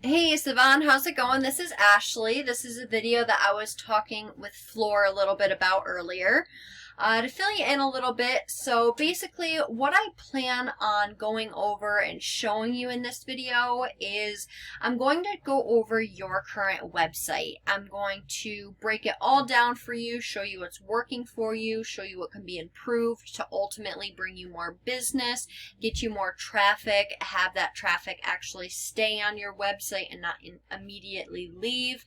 Hey Savon, how's it going? This is Ashley. This is a video that I was talking with Floor a little bit about earlier. To fill you in a little bit, so basically what I plan on going over and showing you in this video is I'm going to go over your current website. I'm going to break it all down for you, show you what's working for you, show you what can be improved to ultimately bring you more business, get you more traffic, have that traffic actually stay on your website and not immediately leave.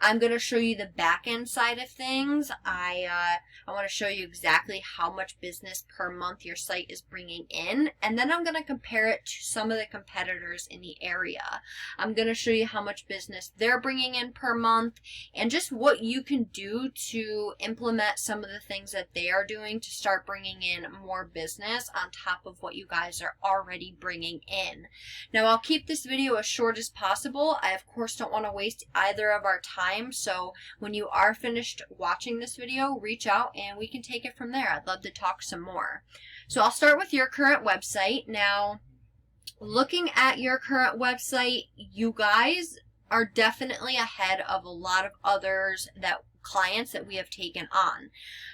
I'm going to show you the back end side of things. I want to show you exactly how much business per month your site is bringing in, and then I'm going to compare it to some of the competitors in the area. I'm going to show you how much business they're bringing in per month and just what you can do to implement some of the things that they are doing to start bringing in more business on top of what you guys are already bringing in. Now, I'll keep this video as short as possible. I, of course, don't want to waste either of our time, so when you are finished watching this video, reach out and we can take it from there. I'd love to talk some more. So I'll start with your current website. Now, looking at your current website, you guys are definitely ahead of a lot of others clients that we have taken on.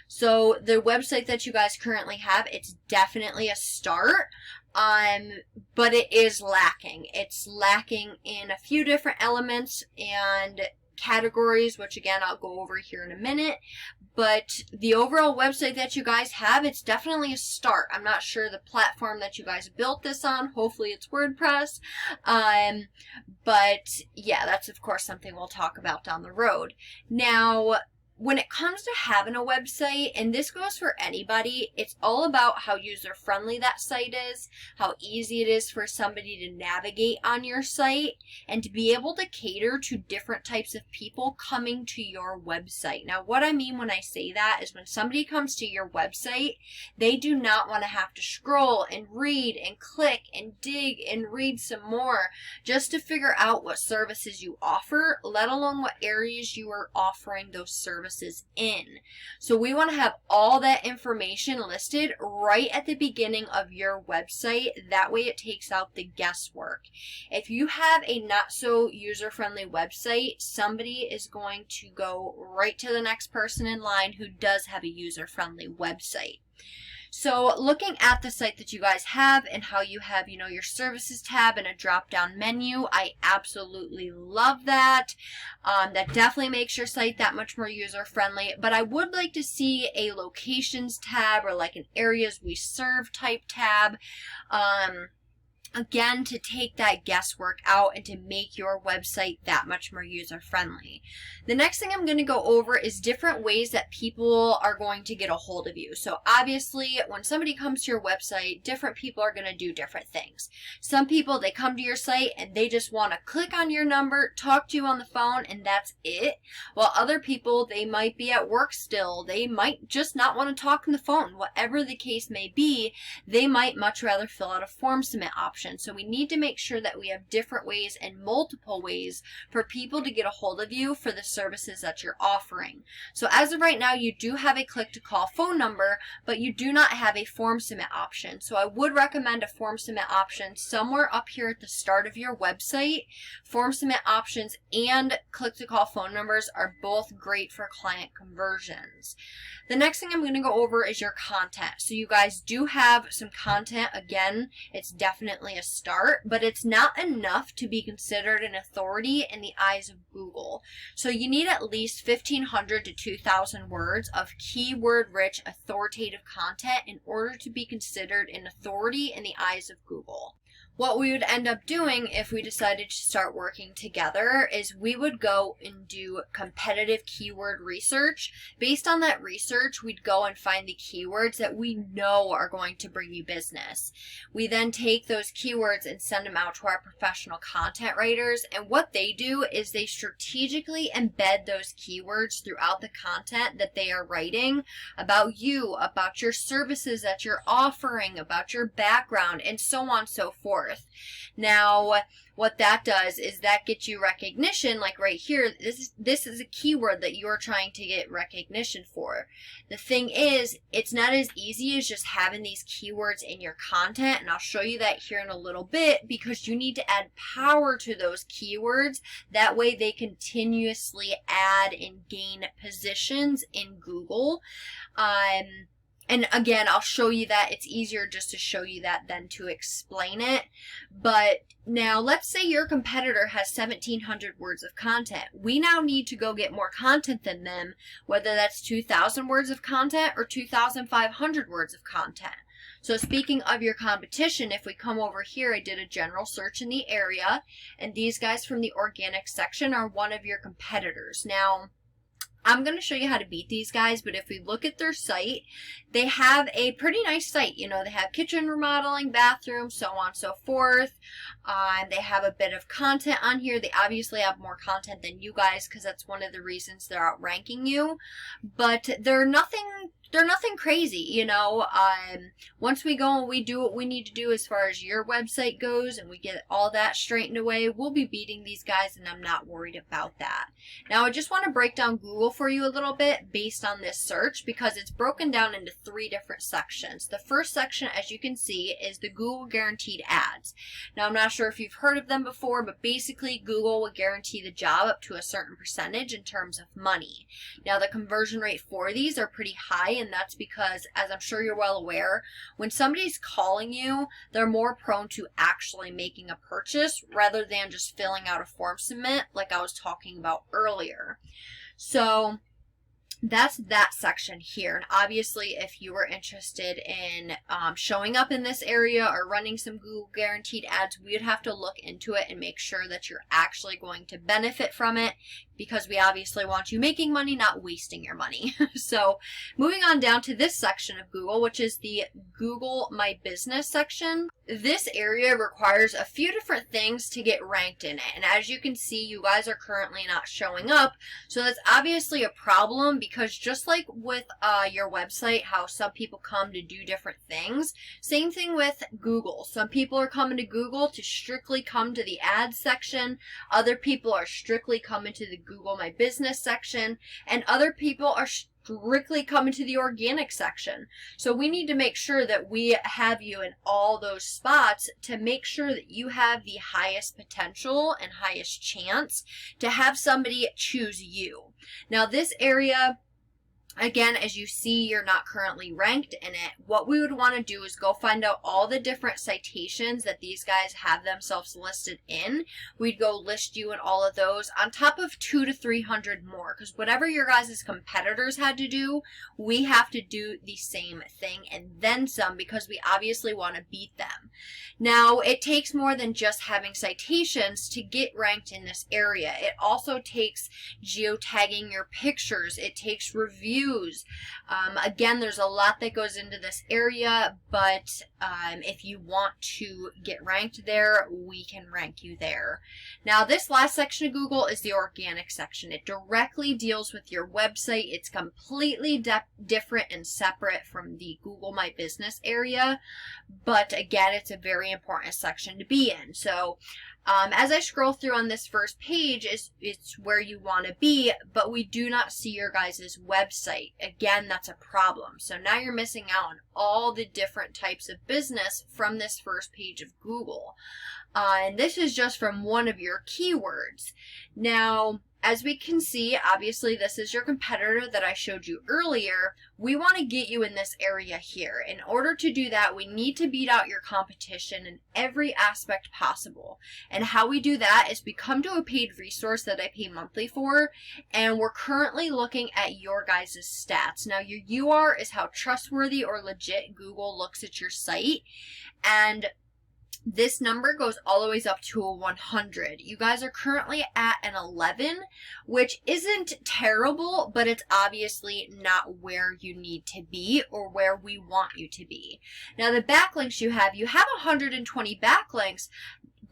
So the website that you guys currently have, it's definitely a start. But it is lacking. It's lacking in a few different elements and categories, which again I'll go over here in a minute. But the overall website that you guys have, it's definitely a start. I'm not sure the platform that you guys built this on. Hopefully it's WordPress. But yeah, that's of course something we'll talk about down the road. Now, when it comes to having a website, and this goes for anybody, it's all about how user-friendly that site is, how easy it is for somebody to navigate on your site, and to be able to cater to different types of people coming to your website. Now, what I mean when I say that is when somebody comes to your website, they do not want to have to scroll and read and click and dig and read some more just to figure out what services you offer, let alone what areas you are offering those services in. So we want to have all that information listed right at the beginning of your website. That way it takes out the guesswork. If you have a not so user-friendly website, somebody is going to go right to the next person in line who does have a user-friendly website. So looking at the site that you guys have and how you have, your services tab and a drop-down menu, I absolutely love that. That definitely makes your site that much more user-friendly. But I would like to see a locations tab or like an areas we serve type tab. Again, to take that guesswork out and to make your website that much more user-friendly. The next thing I'm going to go over is different ways that people are going to get a hold of you. So obviously, when somebody comes to your website, different people are going to do different things. Some people, they come to your site and they just want to click on your number, talk to you on the phone, and that's it. While other people, they might be at work still. They might just not want to talk on the phone. Whatever the case may be, they might much rather fill out a form submit option. So we need to make sure that we have different ways and multiple ways for people to get a hold of you for the services that you're offering. So as of right now, you do have a click to call phone number, but you do not have a form submit option. So I would recommend a form submit option somewhere up here at the start of your website. Form submit options and click to call phone numbers are both great for client conversions. The next thing I'm going to go over is your content. So you guys do have some content. Again, it's definitely a start, but it's not enough to be considered an authority in the eyes of Google. So you need at least 1,500 to 2,000 words of keyword-rich, authoritative content in order to be considered an authority in the eyes of Google. What we would end up doing if we decided to start working together is we would go and do competitive keyword research. Based on that research, we'd go and find the keywords that we know are going to bring you business. We then take those keywords and send them out to our professional content writers, and what they do is they strategically embed those keywords throughout the content that they are writing about you, about your services that you're offering, about your background, and so on and so forth. forth. Now, what that does is that gets you recognition, like right here, this is a keyword that you're trying to get recognition for. The thing is, it's not as easy as just having these keywords in your content, and I'll show you that here in a little bit, because you need to add power to those keywords. That way they continuously add and gain positions in Google. And again, I'll show you that. It's easier just to show you that than to explain it. But now, let's say your competitor has 1,700 words of content. We now need to go get more content than them, whether that's 2,000 words of content or 2,500 words of content. So speaking of your competition, if we come over here, I did a general search in the area, and these guys from the organic section are one of your competitors. Now, I'm going to show you how to beat these guys, but if we look at their site, they have a pretty nice site. You know, they have kitchen remodeling, bathroom, so on and so forth. They have a bit of content on here. They obviously have more content than you guys, because that's one of the reasons they're outranking you. But they're nothing crazy, you know. Once we go and we do what we need to do as far as your website goes, and we get all that straightened away, we'll be beating these guys, and I'm not worried about that. Now, I just want to break down Google for you a little bit based on this search, because it's broken down into 3 different sections. The first section, as you can see, is the Google guaranteed ads. Now, I'm not sure if you've heard of them before, but basically Google will guarantee the job up to a certain percentage in terms of money. Now, the conversion rate for these are pretty high, and that's because, as I'm sure you're well aware, when somebody's calling you, they're more prone to actually making a purchase rather than just filling out a form submit like I was talking about earlier. So that's that section here. And obviously, if you were interested in showing up in this area or running some Google guaranteed ads, we would have to look into it and make sure that you're actually going to benefit from it, because we obviously want you making money, not wasting your money. So moving on down to this section of Google, which is the Google My Business section. This area requires a few different things to get ranked in it. And as you can see, you guys are currently not showing up. So that's obviously a problem, because just like with your website, how some people come to do different things, same thing with Google. Some people are coming to Google to strictly come to the ads section. Other people are strictly coming to the Google My Business section, and other people are strictly coming to the organic section. So we need to make sure that we have you in all those spots to make sure that you have the highest potential and highest chance to have somebody choose you. Now, this area, again, as you see, you're not currently ranked in it. What we would want to do is go find out all the different citations that these guys have themselves listed in. We'd go list you in all of those on top of 200 to 300 more, because whatever your guys' competitors had to do, we have to do the same thing and then some, because we obviously want to beat them. Now, it takes more than just having citations to get ranked in this area. It also takes geotagging your pictures. It takes reviews. Again, there's a lot that goes into this area, but if you want to get ranked there, we can rank you there. Now, this last section of Google is the organic section. It directly deals with your website. It's completely different and separate from the Google My Business area, but again, it's a very important section to be in. So as I scroll through on this first page, it's where you want to be, but we do not see your guys' website. Again, that's a problem. So now you're missing out on all the different types of business from this first page of Google. And this is just from one of your keywords. Now, as we can see, obviously this is your competitor that I showed you earlier. We want to get you in this area here. In order to do that, we need to beat out your competition in every aspect possible. And how we do that is we come to a paid resource that I pay monthly for, and we're currently looking at your guys' stats. Now, your UR is how trustworthy or legit Google looks at your site, and this number goes all the way up to a 100. You guys are currently at an 11, which isn't terrible, but it's obviously not where you need to be or where we want you to be. Now, the backlinks you have 120 backlinks,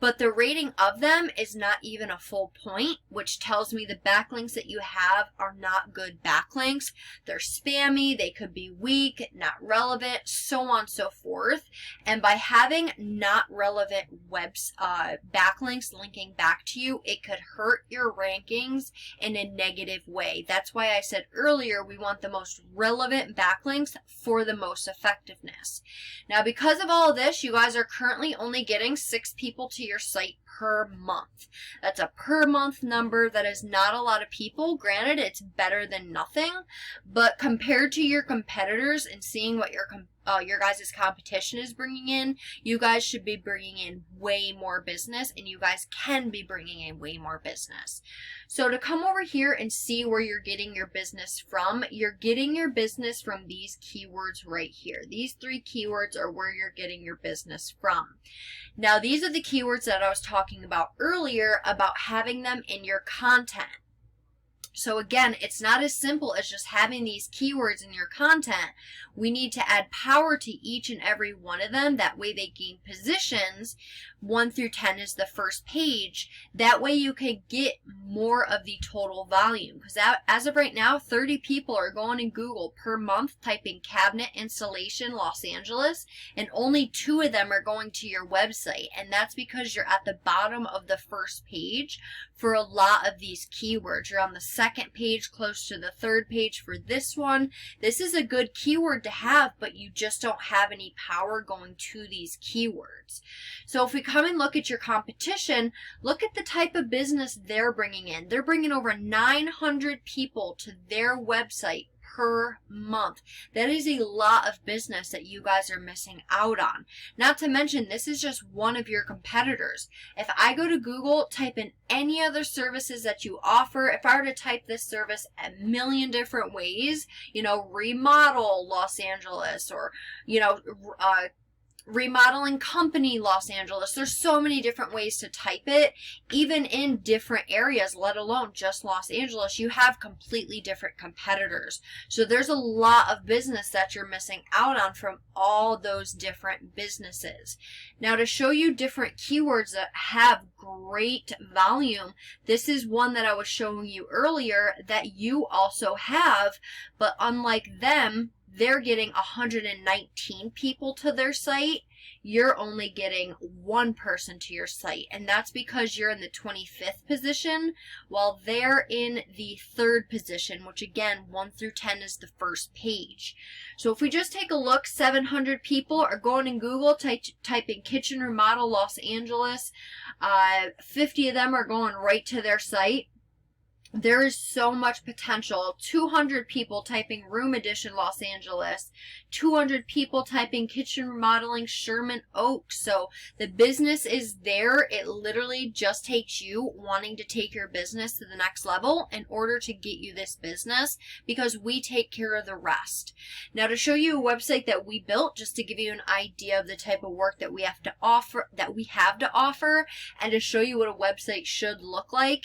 but the rating of them is not even a full point, which tells me the backlinks that you have are not good backlinks. They're spammy, they could be weak, not relevant, so on and so forth. And by having not relevant backlinks linking back to you, it could hurt your rankings in a negative way. That's why I said earlier we want the most relevant backlinks for the most effectiveness. Now, because of all of this, you guys are currently only getting 6 people to your site per month. That's a per month number. That is not a lot of people. Granted, it's better than nothing, but compared to your competitors and seeing what your guys' competition is bringing in, you guys should be bringing in way more business, and you guys can be bringing in way more business. So to come over here and see where you're getting your business from, you're getting your business from these keywords right here. These 3 keywords are where you're getting your business from. Now, these are the keywords that I was talking about earlier about having them in your content. So again, it's not as simple as just having these keywords in your content. We need to add power to each and every one of them. That way they gain positions. 1 through 10 is the first page. That way you can get more of the total volume. Because as of right now, 30 people are going in Google per month typing cabinet installation Los Angeles, and only 2 of them are going to your website. And that's because you're at the bottom of the first page for a lot of these keywords. You're on the second page, close to the 3rd page for this one. This is a good keyword to have, but you just don't have any power going to these keywords. So if we come and look at your competition, look at the type of business they're bringing in. They're bringing over 900 people to their website per month. That is a lot of business that you guys are missing out on. Not to mention, this is just one of your competitors. If I go to Google, type in any other services that you offer, if I were to type this service a million different ways, remodel Los Angeles, or, remodeling company Los Angeles. There's so many different ways to type it, even in different areas, let alone just Los Angeles. You have completely different competitors. So there's a lot of business that you're missing out on from all those different businesses. Now, to show you different keywords that have great volume, this is one that I was showing you earlier that you also have, but unlike them, they're getting 119 people to their site. You're only getting 1 person to your site, and that's because you're in the 25th position while they're in the 3rd position, which again, 1 through 10 is the first page. So if we just take a look, 700 people are going in Google, typing kitchen remodel Los Angeles. 50 of them are going right to their site. There is so much potential. 200 people typing room addition Los Angeles. 200 people typing kitchen remodeling Sherman Oaks. So the business is there. It literally just takes you wanting to take your business to the next level in order to get you this business, because we take care of the rest. Now, to show you a website that we built, just to give you an idea of the type of work that we have to offer, and to show you what a website should look like,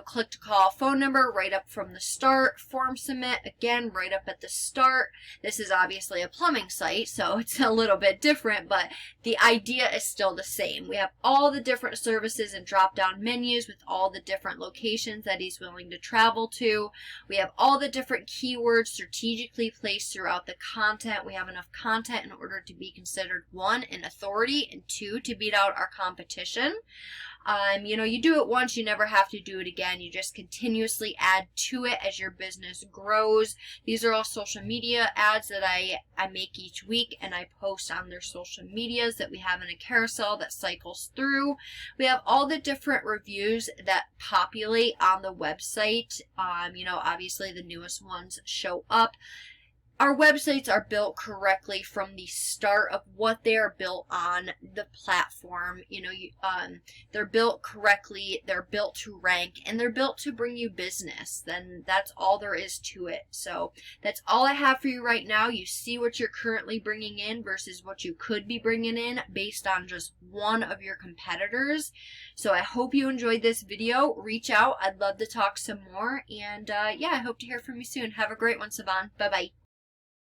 click to call phone number right up from the start, form submit, again, right up at the start. This is obviously a plumbing site, so it's a little bit different, but the idea is still the same. We have all the different services and drop-down menus with all the different locations that he's willing to travel to. We have all the different keywords strategically placed throughout the content. We have enough content in order to be considered, 1, an authority, and 2, to beat out our competition. You do it once, you never have to do it again. You just continuously add to it as your business grows. These are all social media ads that I make each week, and I post on their social medias that we have in a carousel that cycles through. We have all the different reviews that populate on the website. Obviously the newest ones show up. Our websites are built correctly from the start of what they are built on, the platform. They're built correctly, they're built to rank, and they're built to bring you business. Then that's all there is to it. So that's all I have for you right now. You see what you're currently bringing in versus what you could be bringing in based on just one of your competitors. So I hope you enjoyed this video. Reach out. I'd love to talk some more. And I hope to hear from you soon. Have a great one, Savan. Bye-bye.